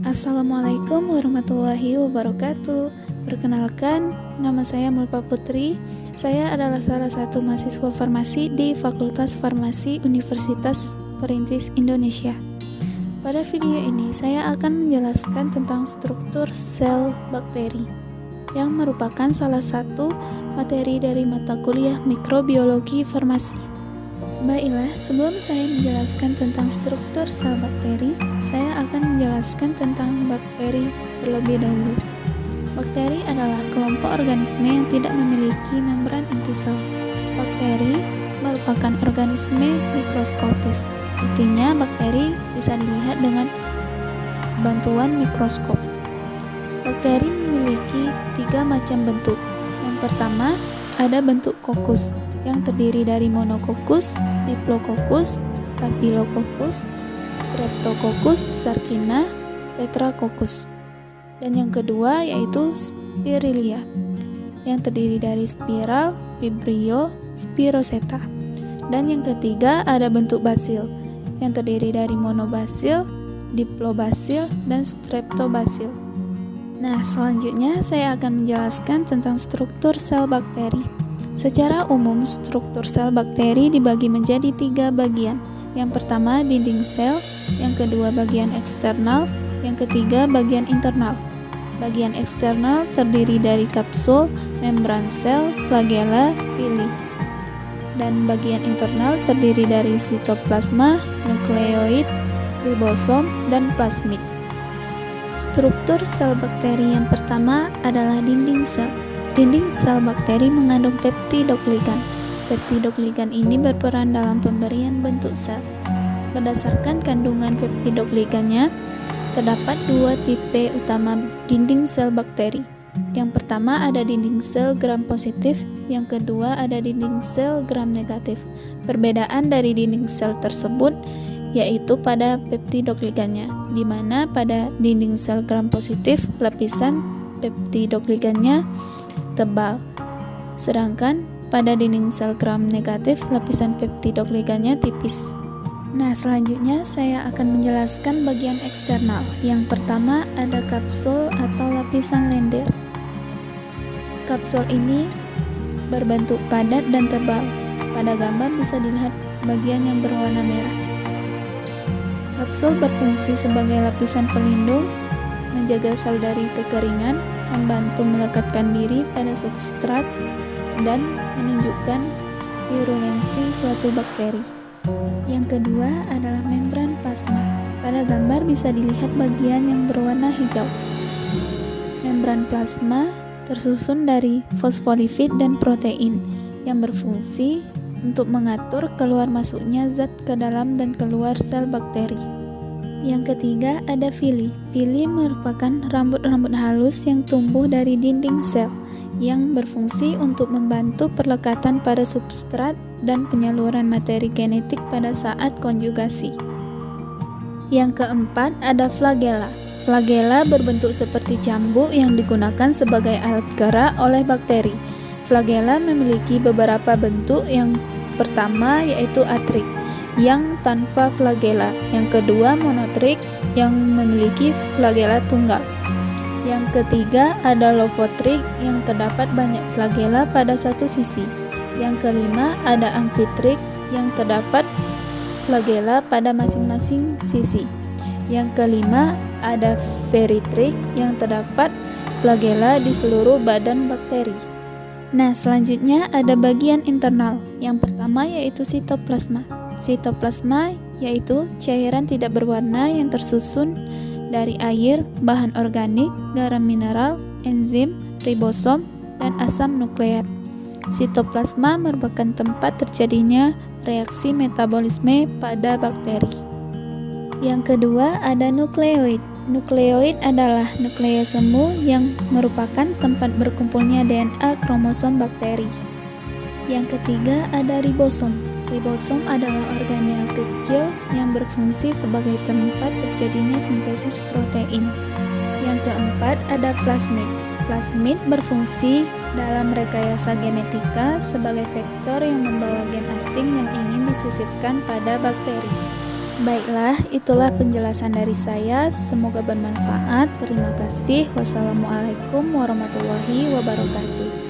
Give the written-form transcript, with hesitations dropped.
Assalamualaikum warahmatullahi wabarakatuh. Perkenalkan, nama saya Mulpa Putri. Saya adalah salah satu mahasiswa farmasi di Fakultas Farmasi Universitas Perintis Indonesia. Pada video ini, saya akan menjelaskan tentang struktur sel bakteri, yang merupakan salah satu materi dari mata kuliah mikrobiologi farmasi. Baiklah, sebelum saya menjelaskan tentang struktur sel bakteri, saya akan menjelaskan tentang bakteri terlebih dahulu. Bakteri adalah kelompok organisme yang tidak memiliki membran inti sel. Bakteri merupakan organisme mikroskopis. Artinya, bakteri bisa dilihat dengan bantuan mikroskop. Bakteri memiliki 3 macam bentuk. Yang pertama, ada bentuk kokus yang terdiri dari monokokus, diplococcus, staphylococcus, streptococcus, sarkina, tetracoccus. Dan yang kedua yaitu Spirilia yang terdiri dari spiral, vibrio, spiroseta. Dan yang ketiga ada bentuk basil yang terdiri dari monobasil, diplobasil, dan streptobasil. Nah, selanjutnya saya akan menjelaskan tentang struktur sel bakteri. Secara umum, struktur sel bakteri dibagi menjadi 3 bagian. Yang pertama, dinding sel, yang kedua, bagian eksternal, yang ketiga, bagian internal. Bagian eksternal terdiri dari kapsul, membran sel, flagella, pili. Dan bagian internal terdiri dari sitoplasma, nukleoid, ribosom, dan plasmid. Struktur sel bakteri yang pertama adalah dinding sel. Dinding sel bakteri mengandung peptidoglikan. Peptidoglikan ini berperan dalam pemberian bentuk sel. Berdasarkan kandungan peptidoglikannya, terdapat 2 tipe utama dinding sel bakteri. Yang pertama ada dinding sel gram positif, yang kedua ada dinding sel gram negatif. Perbedaan dari dinding sel tersebut yaitu pada peptidoglikannya, di mana pada dinding sel gram positif lapisan peptidoglikannya tebal, sedangkan pada dinding sel gram negatif lapisan peptidoglikannya tipis. Nah, selanjutnya saya akan menjelaskan bagian eksternal. Yang pertama ada kapsul atau lapisan lender. Kapsul ini berbentuk padat dan tebal. Pada gambar bisa dilihat bagian yang berwarna merah. Kapsul berfungsi sebagai lapisan pelindung, menjaga sel dari kekeringan, membantu melekatkan diri pada substrat, dan menunjukkan virulensi suatu bakteri. Yang kedua adalah membran plasma. Pada gambar bisa dilihat bagian yang berwarna hijau. Membran plasma tersusun dari fosfolipid dan protein yang berfungsi untuk mengatur keluar masuknya zat ke dalam dan keluar sel bakteri. Yang ketiga ada vili. Vili merupakan rambut-rambut halus yang tumbuh dari dinding sel yang berfungsi untuk membantu perlekatan pada substrat dan penyaluran materi genetik pada saat konjugasi. Yang keempat ada flagella. Flagella berbentuk seperti cambuk yang digunakan sebagai alat gerak oleh bakteri. Flagella memiliki beberapa bentuk. Yang pertama yaitu atrik yang tanpa flagella, yang kedua monotrik yang memiliki flagella tunggal, yang ketiga ada lopotrik yang terdapat banyak flagella pada satu sisi, yang kelima ada amfitrik yang terdapat flagella pada masing-masing sisi, yang kelima ada feritrik yang terdapat flagella di seluruh badan bakteri. Nah, selanjutnya ada bagian internal. Yang pertama yaitu sitoplasma. Sitoplasma yaitu cairan tidak berwarna yang tersusun dari air, bahan organik, garam mineral, enzim, ribosom, dan asam nukleat. Sitoplasma merupakan tempat terjadinya reaksi metabolisme pada bakteri. Yang kedua ada nukleoid. Nukleoid adalah nukleosemu yang merupakan tempat berkumpulnya DNA kromosom bakteri. Yang ketiga ada ribosom. Ribosom adalah organel kecil yang berfungsi sebagai tempat terjadinya sintesis protein. Yang keempat ada plasmid. Plasmid berfungsi dalam rekayasa genetika sebagai vektor yang membawa gen asing yang ingin disisipkan pada bakteri. Baiklah, itulah penjelasan dari saya. Semoga bermanfaat. Terima kasih. Wassalamualaikum warahmatullahi wabarakatuh.